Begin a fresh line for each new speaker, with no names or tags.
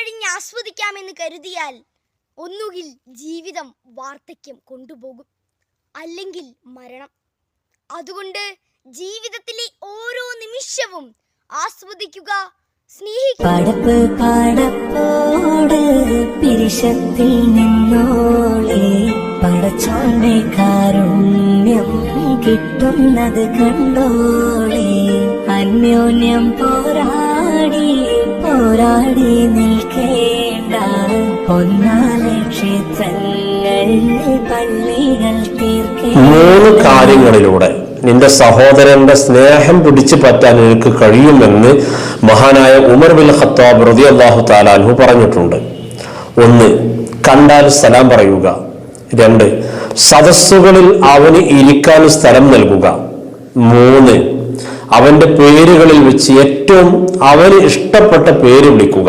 കഴിഞ്ഞ് ആസ്വദിക്കാമെന്ന് കരുതിയാൽ ഒന്നുകിൽ ജീവിതം വാർദ്ധക്യം കൊണ്ടുപോകും, അല്ലെങ്കിൽ മരണം. അതുകൊണ്ട് ജീവിതത്തിലെ ഓരോ നിമിഷവും ആസ്വദിക്കുക, സ്നേഹിക്കുക. പിരിശത്തിൽ നിന്നോളെ പടച്ചോന്റെ കാരുണ്യം കിട്ടുന്നത് കണ്ടോളെ. അന്യോന്യം പോരാടി പോരാടി നിൽക്കേണ്ട പൊന്നാലെ ക്ഷേത്രങ്ങൾ പള്ളികൾ തീർക്കേണ്ട.
3 കാര്യങ്ങളിലൂടെ നിന്റെ സഹോദരന്റെ സ്നേഹം പിടിച്ചു പറ്റാൻ നിനക്ക് കഴിയുമെന്ന് മഹാനായ ഉമർ ബിൻ ഖത്താബ് റളിയല്ലാഹു തആല അൻഹു പറഞ്ഞിട്ടുണ്ട്. 1. കണ്ടാൽ സലാം പറയുക. 2. സദസ്സുകളിൽ അവന് ഇരിക്കാൻ സ്ഥലം നൽകുക. 3. അവന്റെ പേരുകളിൽ വെച്ച് ഏറ്റവും അവന് ഇഷ്ടപ്പെട്ട പേര് വിളിക്കുക.